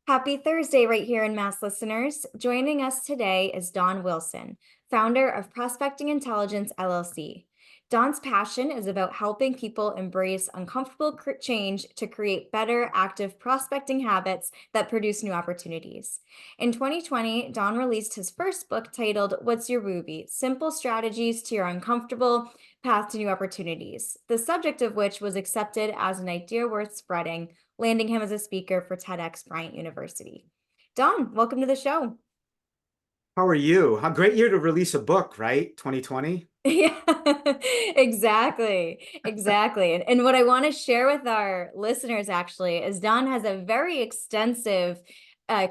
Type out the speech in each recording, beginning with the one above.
Happy Thursday, right here in Mass listeners. Joining us today is Don Wilson, founder of Prospecting Intelligence LLC. Don's passion is about helping people embrace uncomfortable change to create better, active prospecting habits that produce new opportunities. In 2020, Don released his first book titled What's Your Wooby? Simple Strategies to Your Uncomfortable Path to New Opportunities, the subject of which was accepted as an idea worth spreading, landing him as a speaker for TEDx Bryant University. Don, welcome to the show. How are you? How great year to release a book, right? 2020. Yeah, exactly. And what I want to share with our listeners actually is Don has a very extensive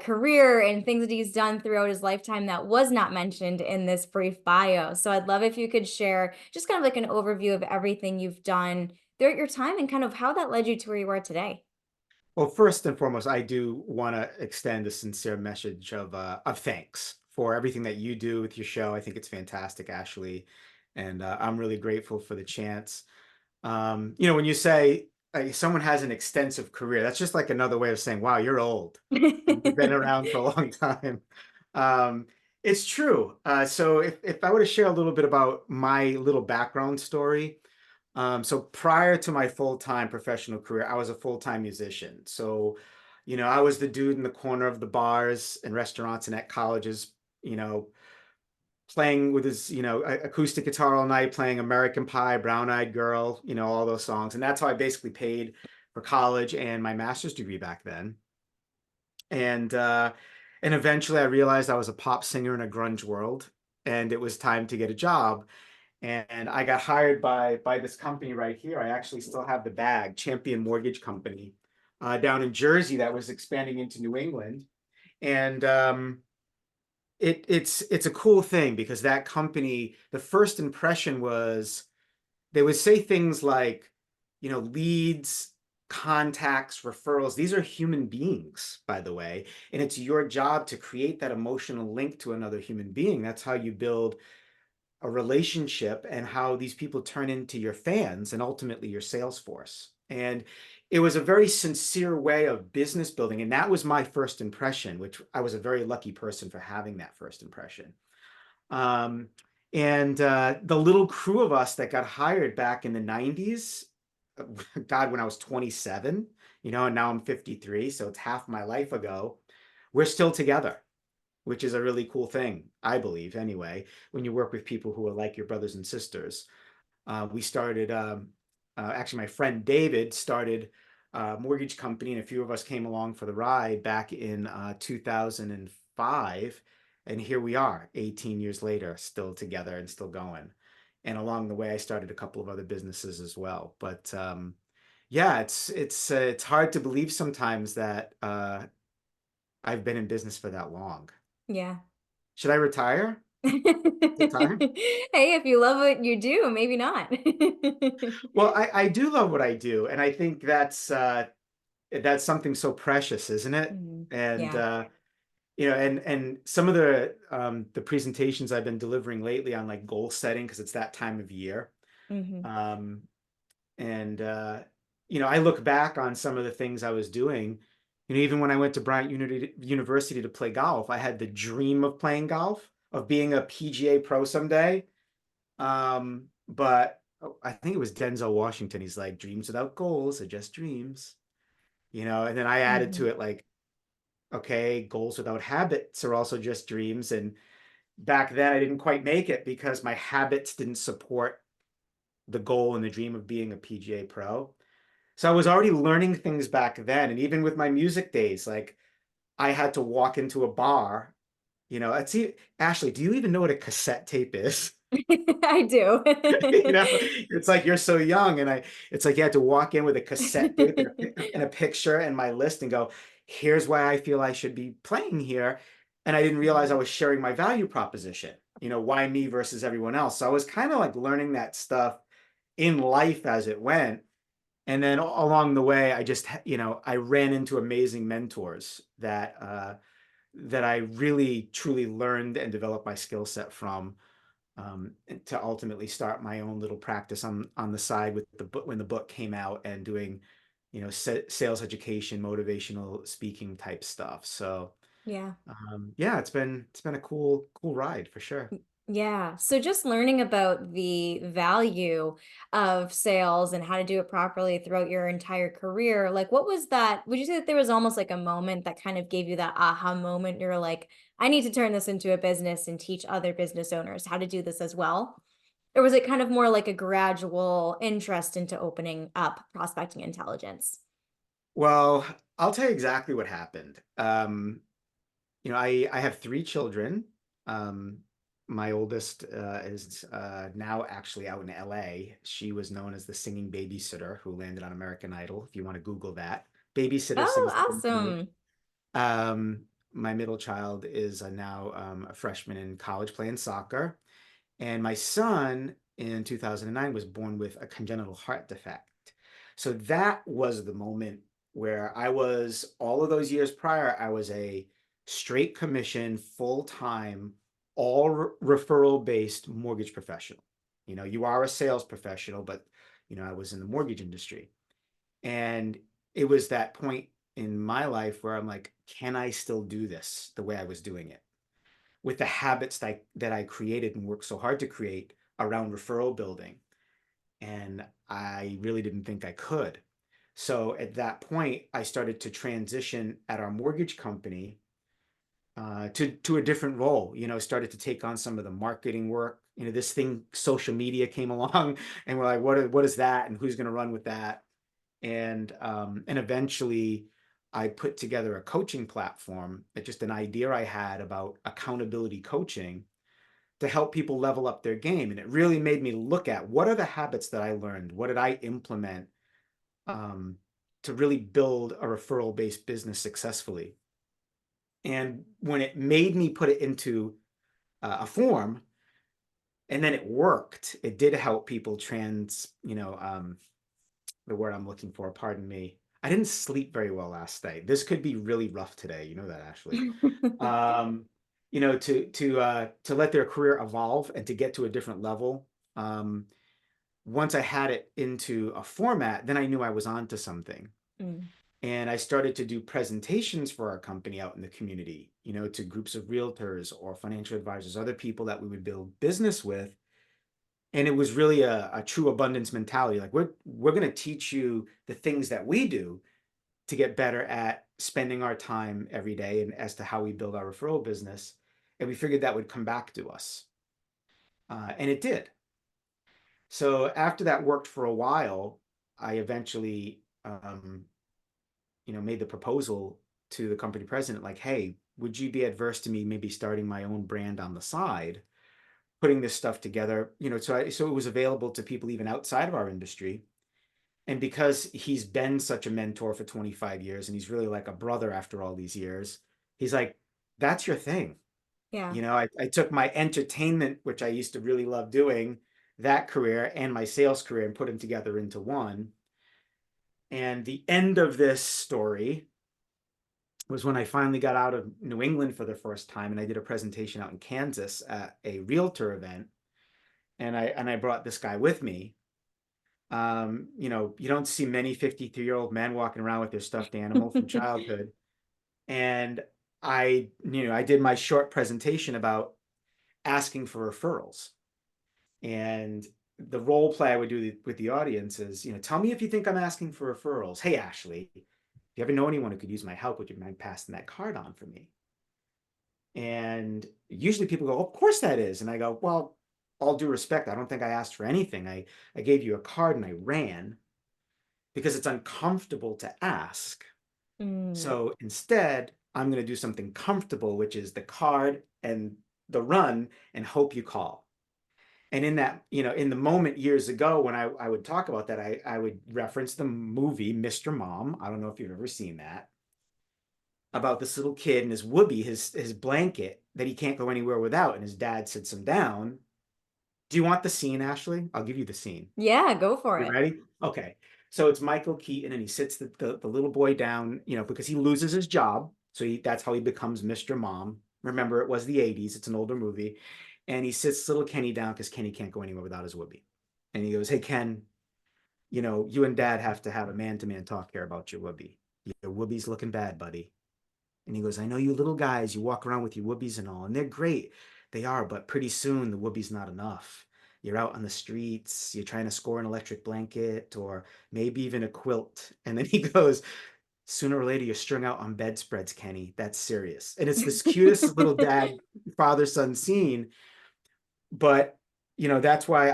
career and things that he's done throughout his lifetime that was not mentioned in this brief bio. So I'd love if you could share just kind of like an overview of everything you've done throughout your time and kind of how that led you to where you are today. Well, first and foremost, I do want to extend a sincere message of thanks for everything that you do with your show. I think it's fantastic, Ashley, and I'm really grateful for the chance. When you say someone has an extensive career, that's just like another way of saying, "Wow, you're old. You've been around for a long time." Um, it's true. So if I were to share a little bit about my little background story. So prior to my full-time professional career, I was a full-time musician. So, I was the dude in the corner of the bars and restaurants and at colleges, you know, playing with his, acoustic guitar all night, playing American Pie, Brown Eyed Girl, all those songs. And that's how I basically paid for college and my master's degree back then. And eventually I realized I was a pop singer in a grunge world, and it was time to get a job. And I got hired by this company right here. I actually still have the bag, Champion Mortgage Company, down in Jersey, that was expanding into New England. And it's a cool thing because that company, the first impression was they would say things like, leads, contacts, referrals. These are human beings, by the way, and it's your job to create that emotional link to another human being. That's how you build a relationship and how these people turn into your fans and ultimately your sales force. And it was a very sincere way of business building. And that was my first impression, which I was a very lucky person for having that first impression. Um, and the little crew of us that got hired back in the 90s, God, when I was 27, and now I'm 53, so it's half my life ago, we're still together, which is a really cool thing, I believe, anyway, when you work with people who are like your brothers and sisters. We started, actually, my friend David started a mortgage company, and a few of us came along for the ride back in 2005. And here we are, 18 years later, still together and still going. And along the way, I started a couple of other businesses as well. But yeah, it's hard to believe sometimes that I've been in business for that long. Yeah. Should I retire? Is it time? Hey, if you love what you do, maybe not. Well, I do love what I do, and I think that's something so precious, isn't it? Mhm. And Yeah. and some of the presentations I've been delivering lately on like goal setting because it's that time of year. Hmm. Um, and I look back on some of the things I was doing. Even when I went to Bryant University to play golf, I had the dream of playing golf, of being a PGA pro someday. But I think it was Denzel Washington. He's like, dreams without goals are just dreams, and then I added Hmm. to it like, okay, goals without habits are also just dreams. And back then I didn't quite make it because my habits didn't support the goal and the dream of being a PGA pro. So I was already learning things back then. And even with my music days, like I had to walk into a bar, Ashley, do you even know what a cassette tape is? I do. It's like you're so young, and it's like you had to walk in with a cassette tape and a picture and my list and go, here's why I feel I should be playing here. And I didn't realize I was sharing my value proposition, why me versus everyone else. So I was kind of like learning that stuff in life as it went. And then along the way, I just, I ran into amazing mentors that I really truly learned and developed my skill set from, to ultimately start my own little practice on the side with the book when the book came out, and doing, sales education, motivational speaking type stuff. So Yeah. yeah, it's been a cool ride for sure. Yeah. So just learning about the value of sales and how to do it properly throughout your entire career, like what was that? Would you say that there was almost like a moment that kind of gave you that aha moment? You're like, I need to turn this into a business and teach other business owners how to do this as well? Or was it kind of more like a gradual interest into opening up prospecting intelligence? Well, I'll tell you exactly what happened. I have three children. Um, my oldest is now actually out in LA. She was known as the singing babysitter who landed on American Idol. If you want to Google that, babysitter Oh, sings the symphony. awesome. Um, my middle child is now a freshman in college playing soccer. And my son in 2009 was born with a congenital heart defect. So that was the moment where all of those years prior, I was a straight commission, full time, all referral based mortgage professional. You are a sales professional, but I was in the mortgage industry. And it was that point in my life where I'm like, can I still do this the way I was doing it? With the habits that I created and worked so hard to create around referral building. And I really didn't think I could. So at that point, I started to transition at our mortgage company to a different role. Started to take on some of the marketing work. This thing, social media, came along, and we're like, what is that, and who's going to run with that? And eventually, I put together a coaching platform. That just an idea I had about accountability coaching to help people level up their game. And it really made me look at what are the habits that I learned? What did I implement um, to really build a referral based business successfully? And when it made me put it into a form, and then it worked, it did help people the word I'm looking for, pardon me. I didn't sleep very well last night. This could be really rough today. You know that, Ashley. um, to let their career evolve and to get to a different level. Um, Once I had it into a format, then I knew I was onto something. Mm, And I started to do presentations for our company out in the community, to groups of realtors or financial advisors, other people that we would build business with. And it was really a true abundance mentality. Like we're going to teach you the things that we do to get better at spending our time every day and as to how we build our referral business. And we figured that would come back to us. And it did. So after that worked for a while, I eventually, made the proposal to the company president, like, hey, would you be adverse to me maybe starting my own brand on the side, putting this stuff together, so it was available to people even outside of our industry. And because he's been such a mentor for 25 years and he's really like a brother after all these years, he's like, that's your thing. yeah. I took my entertainment, which I used to really love doing, that career and my sales career, and put them together into one. And the end of this story was when I finally got out of New England for the first time, and I did a presentation out in Kansas at a realtor event, and I brought this guy with me. You don't see many 53-year-old men walking around with their stuffed animal from childhood. And I did my short presentation about asking for referrals. And the role play I would do with the audience is, tell me if you think I'm asking for referrals. Hey, Ashley, if you ever know anyone who could use my help, would you mind passing that card on for me? And usually people go, of course that is. And I go, well, all due respect, I don't think I asked for anything. I gave you a card and I ran because it's uncomfortable to ask. Mm, So instead, I'm going to do something comfortable, which is the card and the run, and hope you call. And in that, in the moment years ago when I would talk about that, I would reference the movie Mr. Mom. I don't know if you've ever seen that, about this little kid and his whoopee, his blanket that he can't go anywhere without, and his dad sits him down. Do you want the scene, Ashley? I'll give you the scene. yeah, go for You it. ready? Okay. So it's Michael Keaton, and he sits the little boy down, because he loses his job. So that's how he becomes Mr. Mom. Remember, it was the 80s. It's an older movie. And he sits little Kenny down because Kenny can't go anywhere without his whoopee. And he goes, hey, Ken, you and dad have to have a man-to-man talk here about your whoopee. Your whoopie's looking bad, buddy. And he goes, I know you little guys, you walk around with your whoopies and all, and they're great. They are, but pretty soon the whoopie's not enough. You're out on the streets, you're trying to score an electric blanket or maybe even a quilt. And then he goes, sooner or later you're strung out on bedspreads, Kenny. That's serious. And it's this cutest little dad father son scene. But that's why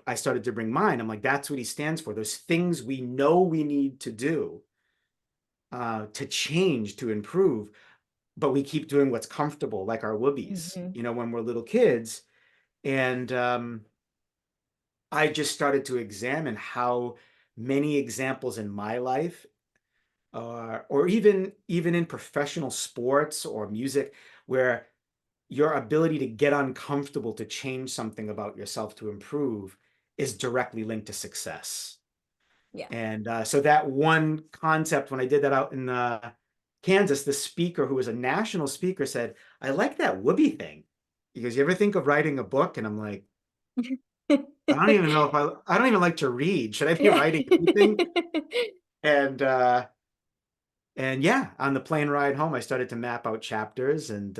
I started to bring mine. I'm like, that's what he stands for. Those things we know we need to do to change, to improve, but we keep doing what's comfortable, like our whoobies, Mhm. when we're little kids. And I just started to examine how many examples in my life, or even in professional sports or music, where your ability to get uncomfortable to change something about yourself to improve is directly linked to success. Yeah. And so that one concept, when I did that out in Kansas, the speaker, who was a national speaker, said, I like that whoopee thing. He goes, you ever think of writing a book? And I'm like, I don't even know if I don't even like to read. Should I be Yeah. writing anything? And and yeah, on the plane ride home, I started to map out chapters, and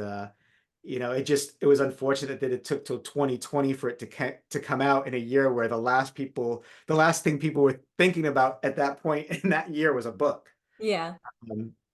it was unfortunate that it took till 2020 for it to come out in a year where the last thing people were thinking about at that point in that year was a book. Yeah.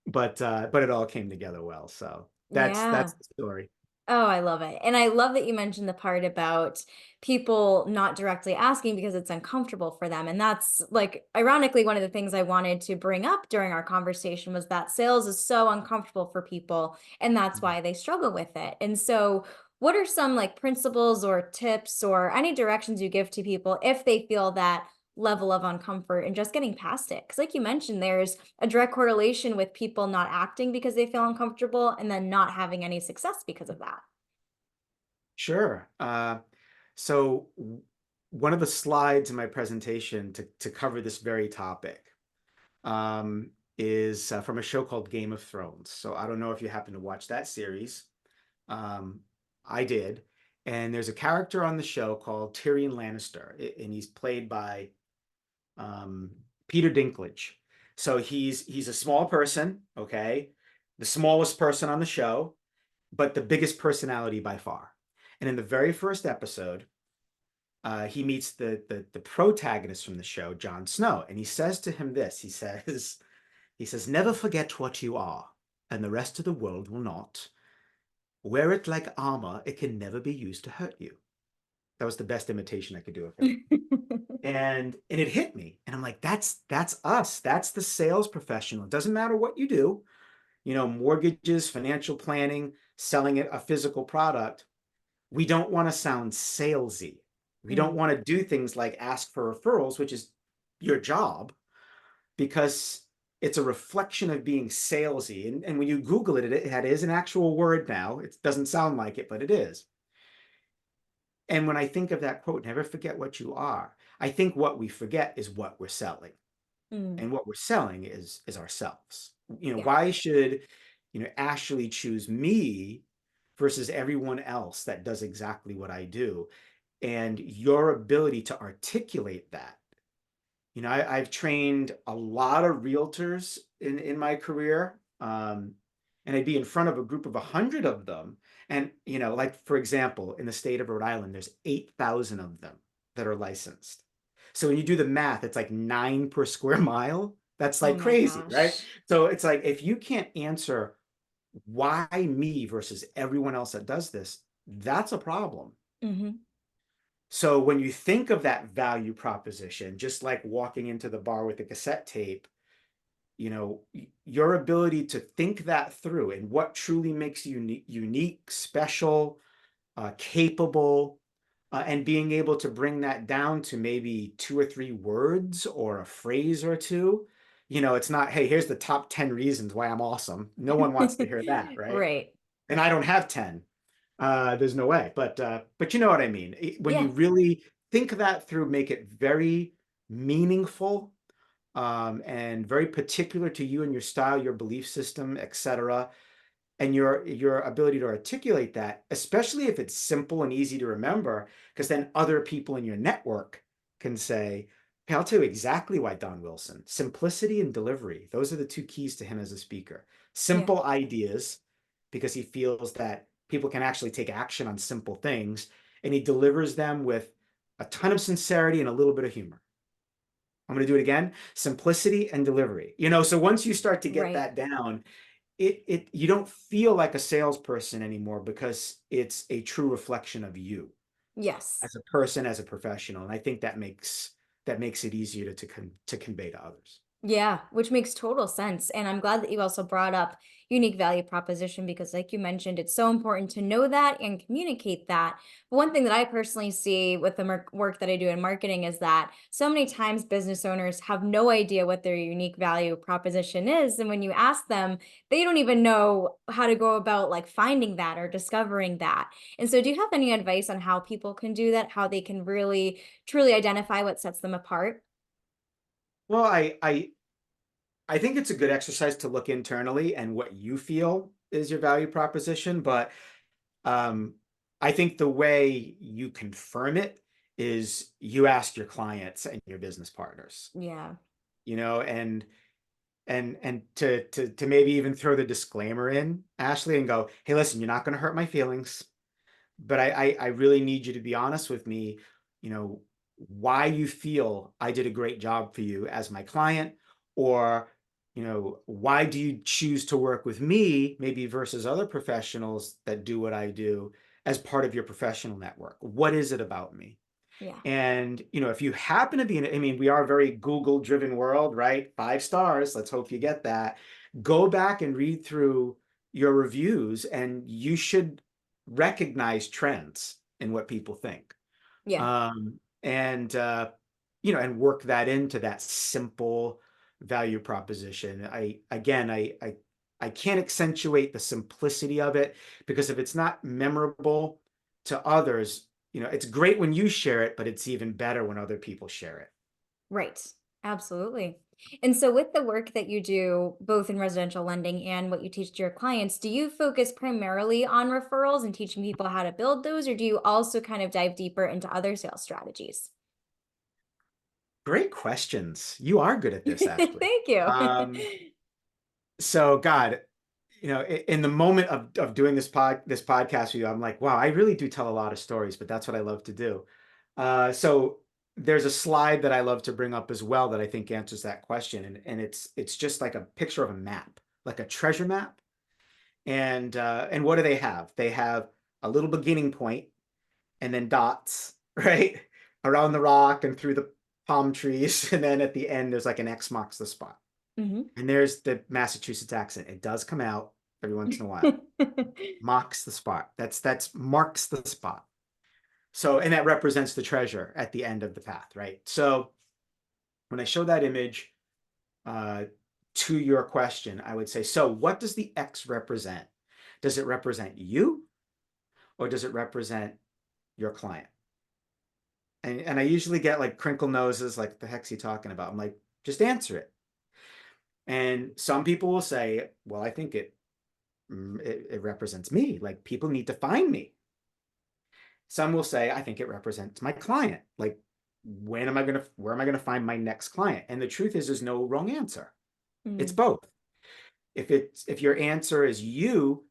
But it all came together well. So that's Yeah. the story. Oh, I love it. And I love that you mentioned the part about people not directly asking because it's uncomfortable for them. And that's like, ironically, one of the things I wanted to bring up during our conversation was that sales is so uncomfortable for people, and that's Mhm. why they struggle with it. And so, what are some like principles or tips or any directions you give to people if they feel that level of uncomfort and just getting past it? Because, like you mentioned, there's a direct correlation with people not acting because they feel uncomfortable and then not having any success because of that. Sure. So one of the slides in my presentation to cover this very topic is from a show called Game of Thrones. So I don't know if you happen to watch that series. Um, I did. And there's a character on the show called Tyrion Lannister, and he's played by um, Peter Dinklage. So he's a small person, okay, the smallest person on the show, but the biggest personality by far. And in the very first episode, he meets the protagonist from the show, Jon Snow, and he says to him this. He says, never forget what you are, and the rest of the world will not. Wear it like armor; it can never be used to hurt you. That was the best imitation I could do of him. And it hit me, and I'm like, that's us. That's the sales professional. It doesn't matter what you do, mortgages, financial planning, selling a physical product. We don't want to sound salesy. We don't Mm, want to do things like ask for referrals, which is your job, because it's a reflection of being salesy. And when you Google it, it is an actual word now. It doesn't sound like it, but it is. And when I think of that quote, never forget what you are, I think what we forget is what we're selling. mm, And what we're selling is ourselves. yeah. Why should, Ashley choose me versus everyone else that does exactly what I do? And your ability to articulate that. I've trained a lot of realtors in my career, and I'd be in front of a group of 100 of them. And, like, for example, in the state of Rhode Island, there's 8,000 of them that are licensed. So when you do the math, it's like 9 per square mile. That's Oh like my crazy, right? gosh. So it's like, if you can't answer why me versus everyone else that does this, that's a problem. Mhm. So when you think of that value proposition, just like walking into the bar with a cassette tape, your ability to think that through and what truly makes you unique, special, capable, and being able to bring that down to maybe 2 or 3 words or a phrase or two. It's not, hey, here's the top 10 reasons why I'm awesome. No one wants to hear that, right? Right. And I don't have 10. There's no way. But you know what I mean. When you Yeah. really think that through, make it very meaningful, and very particular to you and your style, your belief system, etc., and your ability to articulate that, especially if it's simple and easy to remember, because then other people in your network can say, Okay, I'll tell you exactly why Don Wilson. Simplicity and delivery. Those are the two keys to him as a speaker. Yeah. Simple ideas, because he feels that people can actually take action on simple things, and he delivers them with a ton of sincerity and a little bit of humor. I'm going to do it again. Simplicity and delivery. So once you start to get Right. that down, it you don't feel like a salesperson anymore because it's a true reflection of you Yes. as a person, as a professional. And I think that makes it easier to convey to others. Yeah, which makes total sense. And I'm glad that you also brought up unique value proposition because, like you mentioned, it's so important to know that and communicate that. But one thing that I personally see with the work that I do in marketing is that so many times business owners have no idea what their unique value proposition is. And when you ask them, they don't even know how to go about like finding that or discovering that. And so, do you have any advice on how people can do that, how they can really truly identify what sets them apart? Well, I think it's a good exercise to look internally and what you feel is your value proposition, but um, I think the way you confirm it is you ask your clients and your business partners, Yeah. and to maybe even throw the disclaimer in, Ashley, and go, hey, listen, you're not going to hurt my feelings, but I really need you to be honest with me, you know, why you feel I did a great job for you as my client, or, why do you choose to work with me, maybe versus other professionals that do what I do as part of your professional network? What is it about me? Yeah. And, if you happen to be I mean, we are a very Google driven world, right? 5 stars. Let's hope you get that. Go back and read through your reviews, and you should recognize trends in what people think. Yeah. And work that into that simple value proposition. I can't accentuate the simplicity of it, because if it's not memorable to others, it's great when you share it, but it's even better when other people share it. Right. Absolutely. And so, with the work that you do, both in residential lending and what you teach to your clients, do you focus primarily on referrals and teaching people how to build those, or do you also kind of dive deeper into other sales strategies? Great questions. You are good at this, Ashley. Thank you. So God, in the moment of doing this podcast with you, I'm like, wow, I really do tell a lot of stories, but that's what I love to do. So there's a slide that I love to bring up as well that I think answers that question, and it's just like a picture of a map, like a treasure map. And what do they have? They have a little beginning point, and then dots, right, around the rock and through the palm trees, and then at the end there's like an X marks the spot. Mhm. And there's the Massachusetts accent. It does come out every once in a while. Marks the spot. That's marks the spot. So, and that represents the treasure at the end of the path, right? So when I show that image uh, to your question, I would say, so what does the X represent? Does it represent you, or does it represent your client? And I usually get like crinkle noses, like, the heck's he talking about? I'm like, just answer it. And some people will say, well, I think it represents me. Like, people need to find me. Some will say, I think it represents my client. Like, where am I going to find my next client? And the truth is, there's no wrong answer. It's Mm, both. If your answer is you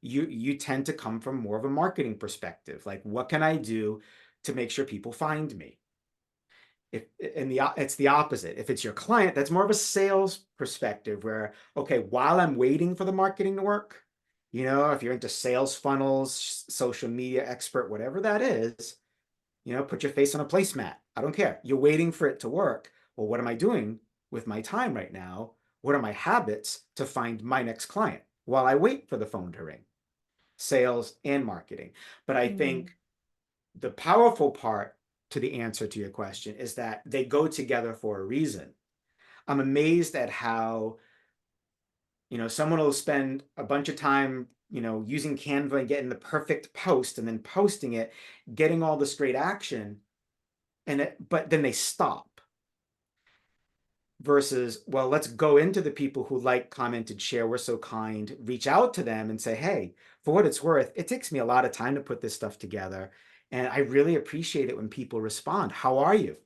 tend to come from more of a marketing perspective. Like, what can I do to make sure people find me? If in the It's the opposite. If it's your client, that's more of a sales perspective, where, okay, while I'm waiting for the marketing to work, if you're into sales funnels, social media expert, whatever that is, put your face on a placemat. I don't care. You're waiting for it to work. Well, what am I doing with my time right now? What are my habits to find my next client while I wait for the phone to ring? Sales and marketing. But I mm, think the powerful part to the answer to your question is that they go together for a reason. I'm amazed at how, someone will spend a bunch of time, using Canva and getting the perfect post, and then posting it, getting all this great action, but then they stop. Versus, well, let's go into the people who like, commented, share, we're so kind, reach out to them and say, hey, for what it's worth, it takes me a lot of time to put this stuff together, and I really appreciate it when people respond. How are you?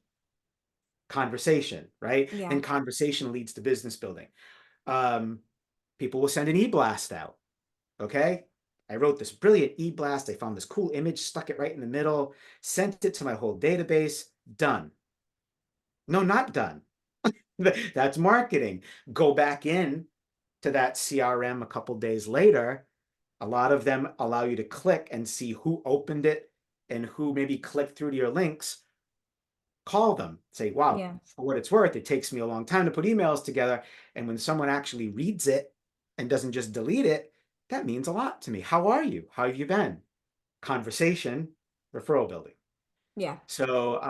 Conversation, right? Yeah. And conversation leads to business building. Um, People will send an e-blast out. Okay. I wrote this brilliant e-blast. I found this cool image, stuck it right in the middle, sent it to my whole database. Done. No, not done. That's marketing. Go back in to that CRM a couple days later. A lot of them allow you to click and see who opened it and who maybe clicked through to your links. Call them, say, wow, Yeah. for what it's worth, it takes me a long time to put emails together. And when someone actually reads it and doesn't just delete it, that means a lot to me. How are you? How have you been? Conversation, referral building. Yeah. So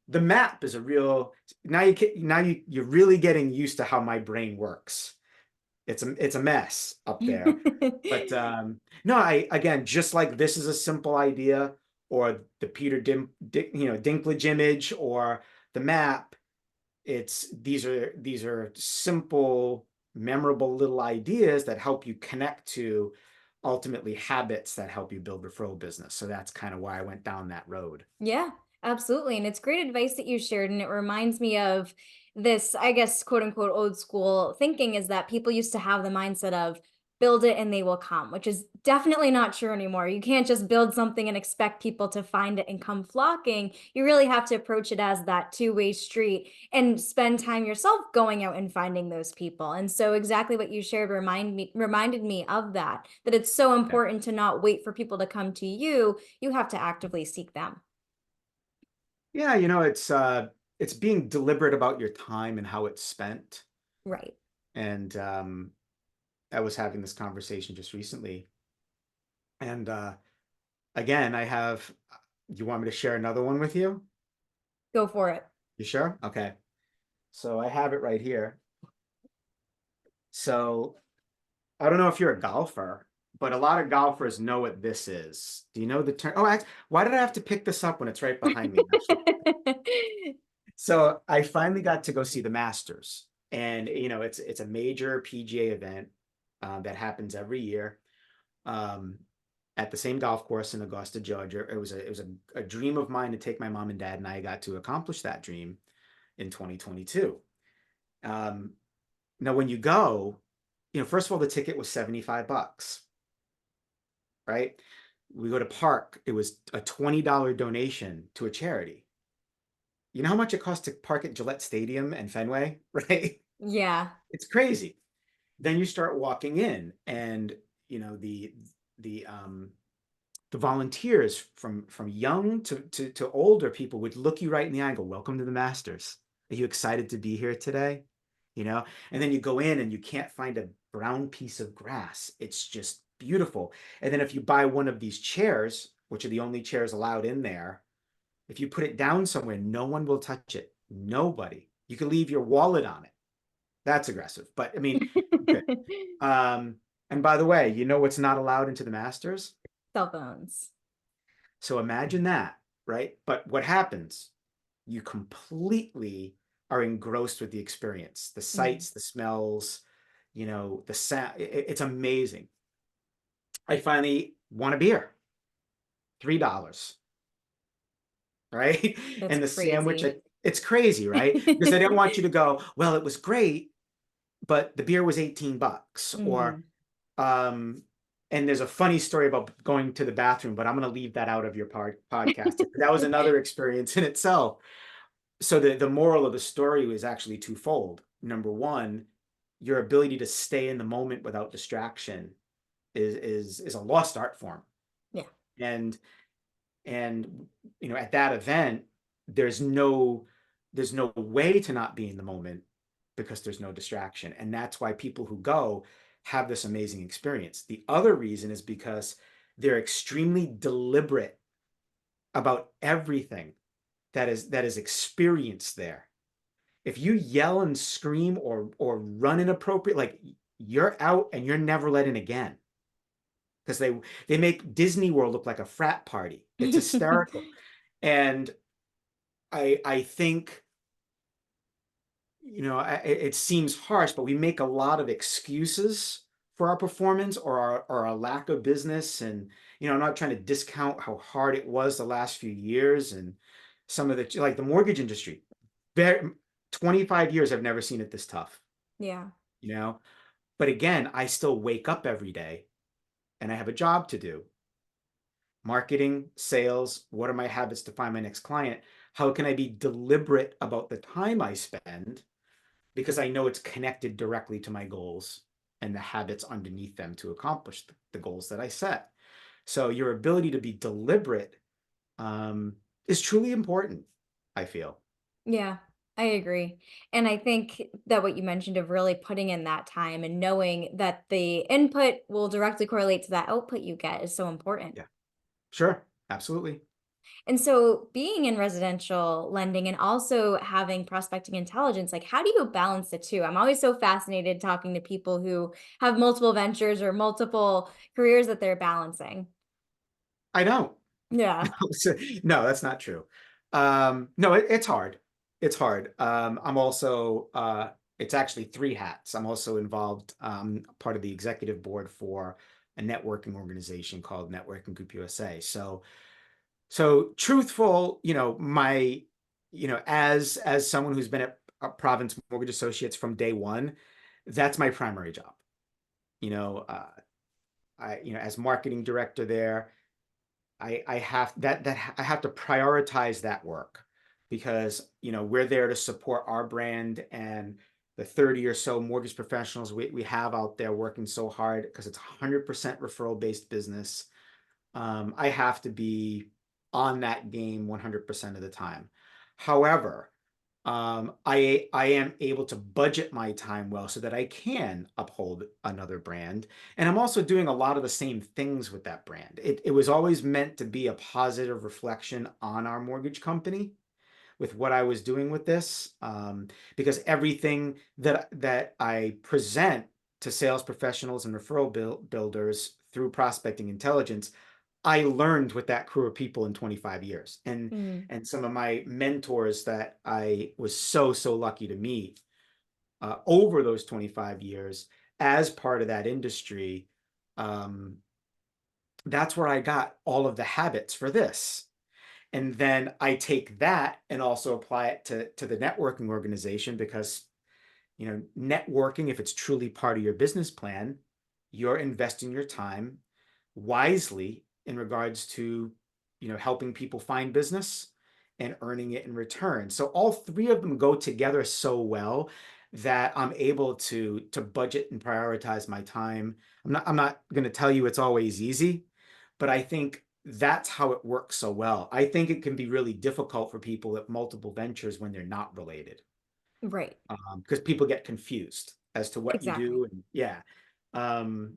the map is a real, you're really getting used to how my brain works. It's a mess up there. But no, I again, just like this is a simple idea, or the Dinklage image, or the map. These are simple, memorable little ideas that help you connect to ultimately habits that help you build referral business. So that's kind of why I went down that road. Yeah, absolutely. And it's great advice that you shared. And it reminds me of this, I guess, quote unquote, old school thinking is that people used to have the mindset of build it and they will come, which is definitely not true anymore. You can't just build something and expect people to find it and come flocking. You really have to approach it as that two-way street and spend time yourself going out and finding those people. And so exactly what you shared reminded me of that, that it's so Yeah. important to not wait for people to come to you. You have to actively seek them. Yeah, it's being deliberate about your time and how it's spent. Right. And I was having this conversation just recently. And again, you want me to share another one with you? Go for it. You sure? Okay. So I have it right here. So I don't know if you're a golfer, but a lot of golfers know what this is. Do you know the term? Oh, why did I have to pick this up when it's right behind me, actually? So I finally got to go see the Masters, and it's a major PGA event that happens every year um, at the same golf course in Augusta, Georgia. It was a dream of mine to take my mom and dad, and I got to accomplish that dream in 2022. Um, Now, when you go, first of all, the ticket was $75, right? We go to park. It was a $20 donation to a charity. You know how much it costs to park at Gillette Stadium and Fenway, right? Yeah. It's crazy. Then you start walking in, and you know the um the volunteers from young to older people would look you right in the eye and go, "Welcome to the Masters. Are you excited to be here today?" You know, and then you go in and you can't find a brown piece of grass. It's just beautiful. And then if you buy one of these chairs, which are the only chairs allowed in there, if you put it down somewhere, no one will touch it. Nobody. You can leave your wallet on it. That's aggressive. But I mean, okay. Um, and by the way, you know what's not allowed into the Masters? Cell phones. So imagine that, right? But what happens? You completely are engrossed with the experience, the Mhm. sights, the smells, the sound. It's amazing. I finally want a beer, $3, right? That's And the sandwich, crazy. it's crazy, right? Because they don't want you to go, well, it was great, but the beer was $18. Or Mhm. Um, and there's a funny story about going to the bathroom, but I'm going to leave that out of your podcast. That was another experience in itself. So the moral of the story was actually twofold. Number one, your ability to stay in the moment without distraction is a lost art form. Yeah. And at that event, there's no there's no way to not be in the moment because there's no distraction. And that's why people who go have this amazing experience. The other reason is because they're extremely deliberate about everything that is experienced there. If you yell and scream or run inappropriate, like, you're out and you're never let in again. Because they make Disney World look like a frat party. It's hysterical. And I think, it seems harsh, but we make a lot of excuses for our performance or our lack of business. And, I'm not trying to discount how hard it was the last few years and some of like the mortgage industry. Very 25 years, I've never seen it this tough, Yeah. you know? But again, I still wake up every day and I have a job to do. Marketing, sales, what are my habits to find my next client? How can I be deliberate about the time I spend? Because I know it's connected directly to my goals and the habits underneath them to accomplish the goals that I set. So your ability to be deliberate is truly important, I feel. Yeah, I agree. And I think that what you mentioned of really putting in that time and knowing that the input will directly correlate to that output you get is so important. Yeah, sure. Absolutely. And so being in residential lending and also having prospecting intelligence, like how do you balance the two? I'm always so fascinated talking to people who have multiple ventures or multiple careers that they're balancing. I don't. Yeah. No, that's not true. No, it's hard. It's hard. I'm also it's actually three hats. I'm also involved, part of the executive board for a networking organization called Networking Group USA. So truthful, as someone who's been at Province Mortgage Associates from day one, that's my primary job. You know, as marketing director there, I have that I have to prioritize that work because we're there to support our brand and the 30 or so mortgage professionals we have out there working so hard because it's 100% referral based business. I have to be on that game 100% of the time. However, I am able to budget my time well so that I can uphold another brand. And I'm also doing a lot of the same things with that brand. It was always meant to be a positive reflection on our mortgage company with what I was doing with this, because everything that I present to sales professionals and referral builders through prospecting intelligence, I learned with that crew of people in 25 years. Mm, And some of my mentors that I was so lucky to meet over those 25 years as part of that industry, um, that's where I got all of the habits for this. And then I take that and also apply it to the networking organization because networking, if it's truly part of your business plan, you're investing your time wisely in regards to, helping people find business and earning it in return. So all three of them go together so well that I'm able to budget and prioritize my time. I'm not going to tell you it's always easy, but I think that's how it works so well. I think it can be really difficult for people at multiple ventures when they're not related, right. because people get confused as to what you Exactly. do. And yeah. Um,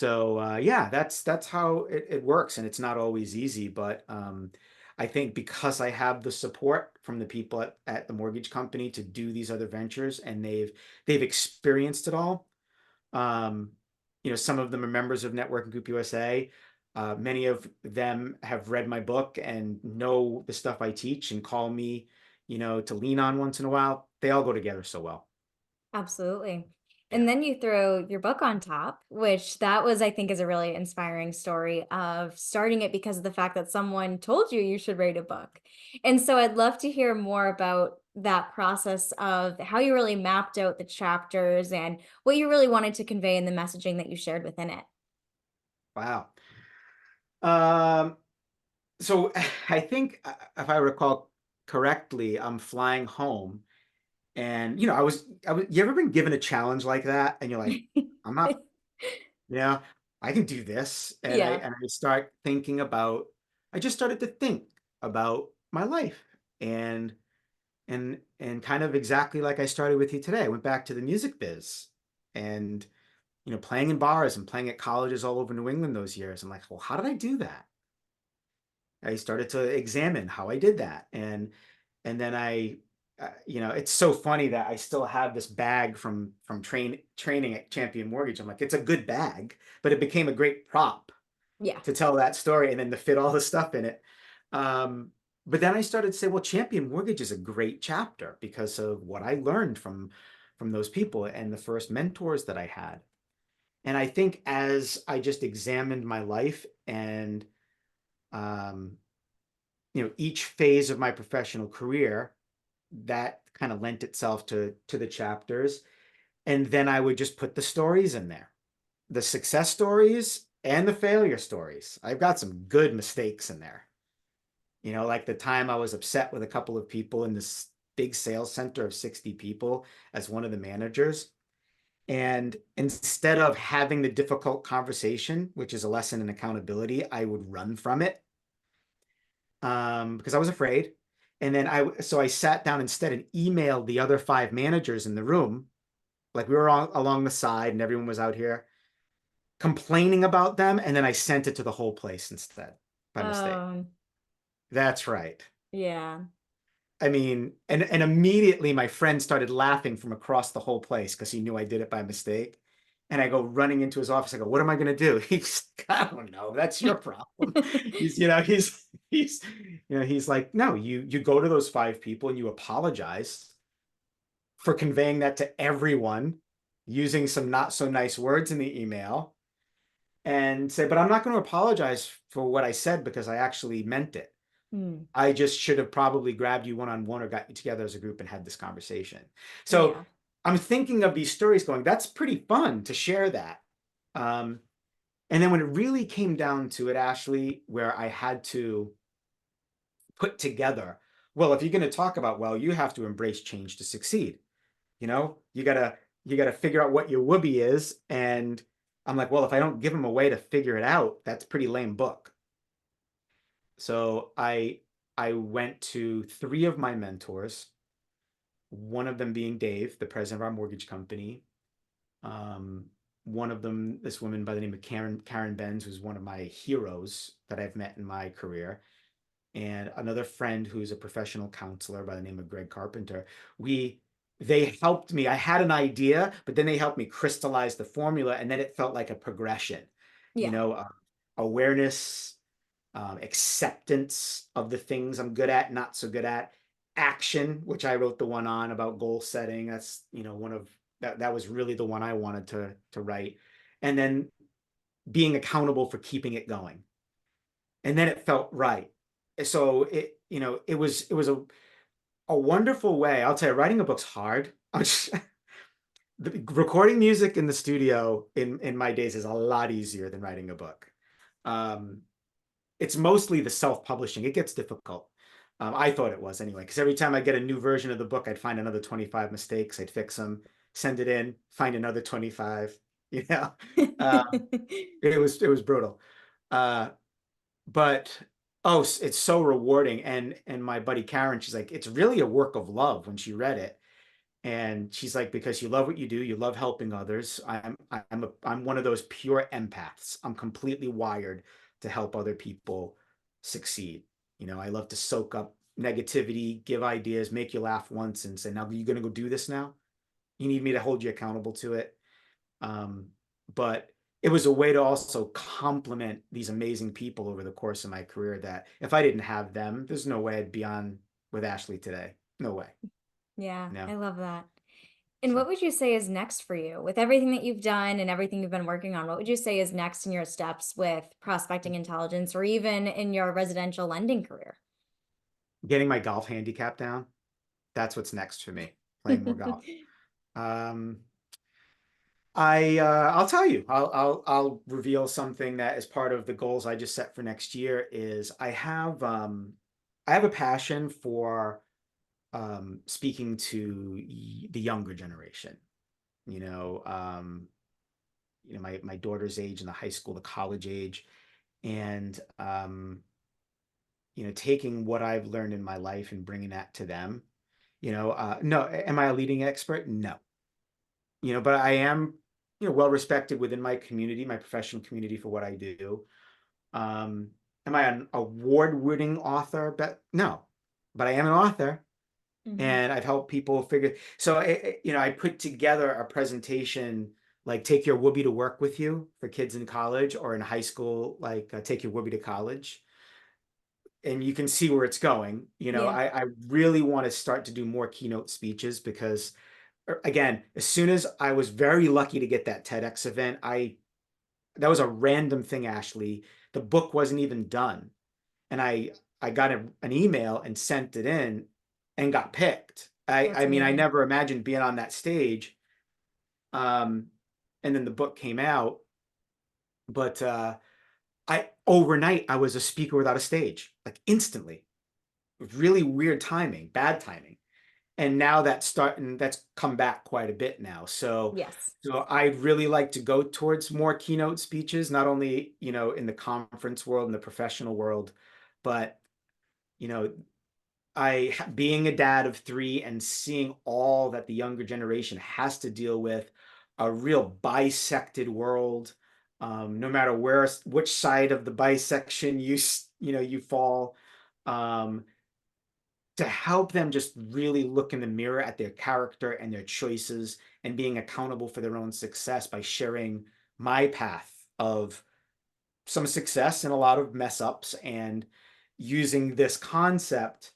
yeah, that's how it works. And it's not always easy, but I think because I have the support from the people at the mortgage company to do these other ventures and they've experienced it all. Um, some of them are members of Networking Group USA. Many of them have read my book and know the stuff I teach and call me, to lean on once in a while. They all go together so well. Absolutely. Yeah. And then you throw your book on top, which that was, I think, is a really inspiring story of starting it because of the fact that someone told you you should write a book. And so I'd love to hear more about that process of how you really mapped out the chapters and what you really wanted to convey in the messaging that you shared within it. Wow. Um, so I think, if I recall correctly, I'm flying home and you ever been given a challenge like that and you're like, I'm not, yeah, I can do this. And I Yeah, and I start thinking about I just started to think about my life and and kind of exactly like I started with you today. I went back to the music biz and playing in bars and playing at colleges all over New England those years. I'm like, well, how did I do that? I started to examine how I did that. And then it's so funny that I still have this bag from training at Champion Mortgage. I'm like, it's a good bag, but it became a great prop yeah, to tell that story and then to fit all the stuff in it. But then I started to say, well, Champion Mortgage is a great chapter because of what I learned from those people and the first mentors that I had. And I think as I just examined my life and um, each phase of my professional career, that kind of lent itself to the chapters. And then I would just put the stories in there, the success stories and the failure stories. I've got some good mistakes in there. Like the time I was upset with a couple of people in this big sales center of 60 people as one of the managers. And instead of having the difficult conversation, which is a lesson in accountability, I would run from it because I was afraid. And then so I sat down instead and emailed the other five managers in the room. Like we were all along the side and everyone was out here complaining about them. And then I sent it to the whole place instead by mistake. Oh, That's right. yeah. I mean, and immediately my friend started laughing from across the whole place because he knew I did it by mistake. And I go running into his office. I go, "What am I going to do?" He's, "I don't know. That's your problem." He's like, "No, you go to those five people and you apologize for conveying that to everyone using some not so nice words in the email and say, but I'm not going to apologize for what I said because I actually meant it. Hmm. I just should have probably grabbed you one-on-one or got you together as a group and had this conversation." So Yeah. I'm thinking of these stories going, that's pretty fun to share that. Um, and then when it really came down to it, Ashley, where I had to put together, well, if you're going to talk about, well, you have to embrace change to succeed. You gotta figure out what your whoopee is. And I'm like, well, if I don't give them a way to figure it out, that's a pretty lame book. So I went to three of my mentors, one of them being Dave, the president of our mortgage company. Um, one of them, this woman by the name of Karen Benz, who's one of my heroes that I've met in my career, and another friend who's a professional counselor by the name of Greg Carpenter. We They helped me. I had an idea, but then they helped me crystallize the formula, and then it felt like a progression. You Yeah. know, uh, Awareness, acceptance of the things I'm good at, not so good at, action, which I wrote the one on about goal setting. That's one of that was really the one I wanted to write, and then being accountable for keeping it going, and then it felt right. So it was a wonderful way. I'll tell you, writing a book's hard. Recording music in the studio in my days is a lot easier than writing a book. Um, it's mostly the self-publishing. It gets difficult. I thought it was anyway, because every time I get a new version of the book, I'd find another 25 mistakes. I'd fix them, send it in, find another 25. You know, um, it was brutal. Uh, but oh, it's so rewarding. And my buddy Karen, she's like, it's really a work of love when she read it. And she's like, because you love what you do, you love helping others. I'm one of those pure empaths. I'm completely wired to help other people succeed. I love to soak up negativity, give ideas, make you laugh once and say, now you're gonna go do this now? You need me to hold you accountable to it. Um, but it was a way to also complement these amazing people over the course of my career that if I didn't have them, there's no way I'd be on with Ashley today. No way. Yeah, No. I love that. And So what would you say is next for you with everything that you've done and everything you've been working on? What would you say is next in your steps with prospecting intelligence or even in your residential lending career? getting my golf handicap down, that's what's next for me, playing more golf. Um, I'll tell you, I'll reveal something that is part of the goals I just set for next year is I have a passion for speaking to the younger generation. You know, um, my daughter's age in the high school, the college age, and taking what I've learned in my life and bringing that to them. No, am I a leading expert? No. But I am, well respected within my community, my professional community for what I do. Am I an award-winning author? But no, but I am an author, Mhm. and I've helped people figure. So I put together a presentation like take your whoopee to work with you for kids in college or in high school, like take your whoopee to college. And you can see where it's going. Yeah. I really want to start to do more keynote speeches because again, as soon as I was very lucky to get that TEDx event, that was a random thing, Ashley. The book wasn't even done. And I got an email and sent it in and got picked. That's I mean, I amazing. never imagined being on that stage. Um, and then the book came out, but I overnight I was a speaker without a stage, like instantly. Really weird timing, bad timing. And now that's come back quite a bit now. Yes, So I'd really like to go towards more keynote speeches, not only, in the conference world and the professional world, but, you know, being a dad of three and seeing all that the younger generation has to deal with, a real bisected world, no matter which side of the bisection you fall, um, to help them just really look in the mirror at their character and their choices and being accountable for their own success by sharing my path of some success and a lot of mess ups, and using this concept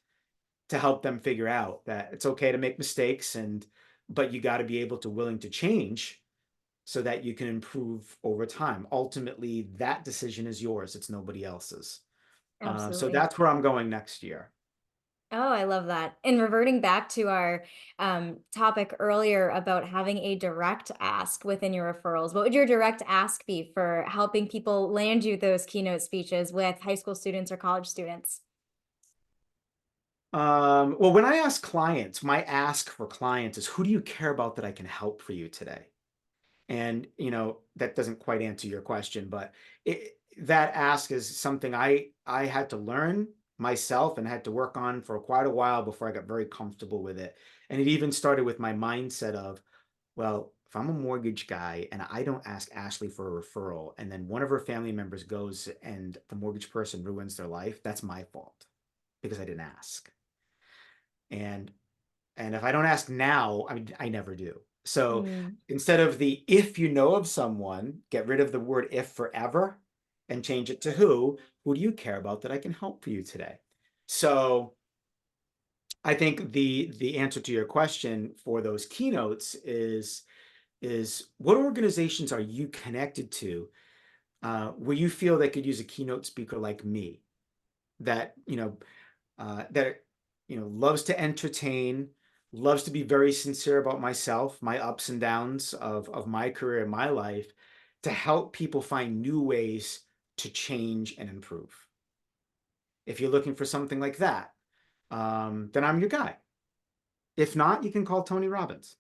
to help them figure out that it's okay to make mistakes, but you got to be able to willing to change so that you can improve over time. Ultimately, that decision is yours. It's nobody else's. So absolutely. that's where I'm going next year. Oh, I love that. And reverting back to our topic earlier about having a direct ask within your referrals, what would your direct ask be for helping people land you those keynote speeches with high school students or college students? Well, when I ask clients, my ask for clients is, who do you care about that I can help for you today? And, that doesn't quite answer your question, but that ask is something I had to learn myself and had to work on for quite a while before I got very comfortable with it. And it even started with my mindset of, well, if I'm a mortgage guy and I don't ask Ashley for a referral, and then one of her family members goes and the mortgage person ruins their life, that's my fault because I didn't ask. And if I don't ask now, I mean, I never do. So Mm, instead of the if you know of someone, get rid of the word if forever and change it to who. Who do you care about that I can help for you today? So I think the answer to your question for those keynotes is what organizations are you connected to, where you feel they could use a keynote speaker like me, that that loves to entertain, loves to be very sincere about myself, my ups and downs of my career and my life, to help people find new ways to change and improve. If you're looking for something like that, then I'm your guy. If not, you can call Tony Robbins,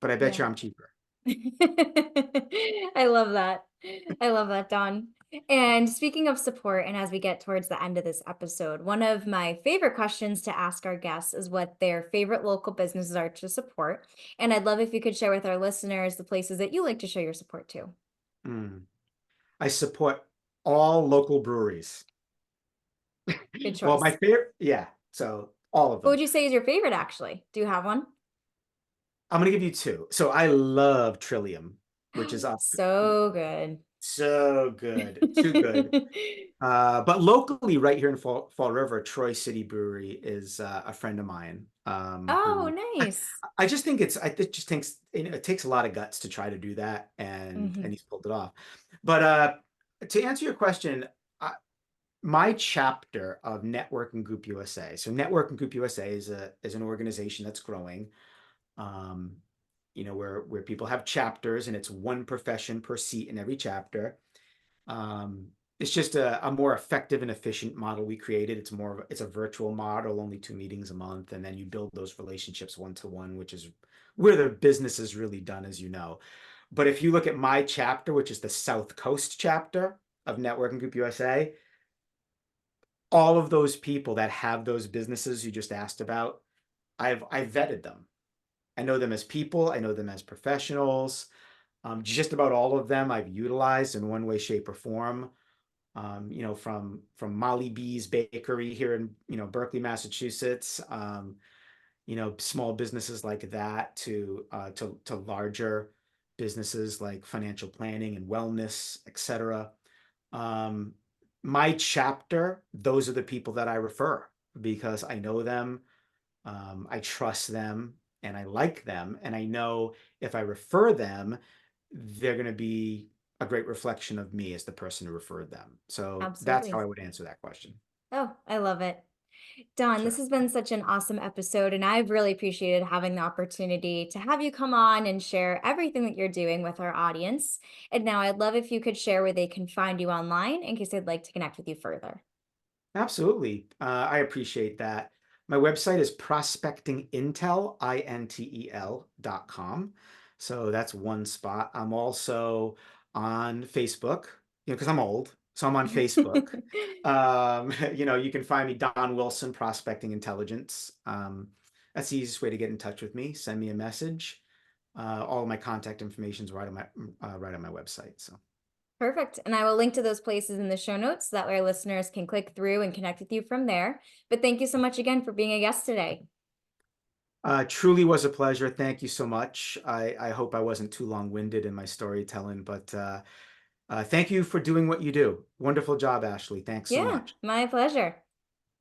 but I bet yeah. you I'm cheaper. I love that. I love that, Don. And speaking of support, and as we get towards the end of this episode, one of my favorite questions to ask our guests is what their favorite local businesses are to support. And I'd love if you could share with our listeners the places that you like to show your support to. Mm. I support all local breweries. Good Well, my choice. favorite, yeah, so all of What them. would you say is your favorite, actually? Do you have one? I'm gonna give you two. So I love Trillium, which is up. So good. So good, too good. But locally, right here in Fall River, Troy City Brewery is a friend of mine, Oh, who nice. I just think it just takes, it takes a lot of guts to try to do that, and Mhm. he's pulled it off. But to answer your question, I, my chapter of Networking Group USA. So Networking Group USA is an organization that's growing. Um, where people have chapters, and it's one profession per seat in every chapter. Um, it's just a more effective and efficient model we created. It's a virtual model, only 2 meetings a month, and then you build those relationships one to one, which is where the business is really done, as you know. But if you look at my chapter, which is the South Coast chapter of Networking Group USA, all of those people that have those businesses you just asked about, I've vetted them. I know them as people. I know them as professionals. Just about all of them I've utilized in one way, shape, or form. From Molly B's Bakery here in Berkeley, Massachusetts. Small businesses like that to larger businesses like financial planning and wellness, etc. Um, my chapter, those are the people that I refer because I know them, I trust them, and I like them, and I know if I refer them, they're going to be a great reflection of me as the person who referred them. So that's how I Absolutely. would answer that question. Oh, I love it. Don, this Sure. has been such an awesome episode, and I've really appreciated having the opportunity to have you come on and share everything that you're doing with our audience. And now I'd love if you could share where they can find you online in case they'd like to connect with you further. Absolutely. I appreciate that. My website is prospectingintel, intel.com. So that's one spot. I'm also on Facebook, because I'm old. So I'm on Facebook. You can find me Don Wilson, Prospecting Intelligence. That's the easiest way to get in touch with me. Send me a message. All of my contact information is right on my website. So. Perfect. And I will link to those places in the show notes so that way our listeners can click through and connect with you from there. But thank you so much again for being a guest today. Truly was a pleasure. Thank you so much. I hope I wasn't too long-winded in my storytelling, but thank you for doing what you do. Wonderful job, Ashley. Thanks so Yeah, much. my pleasure.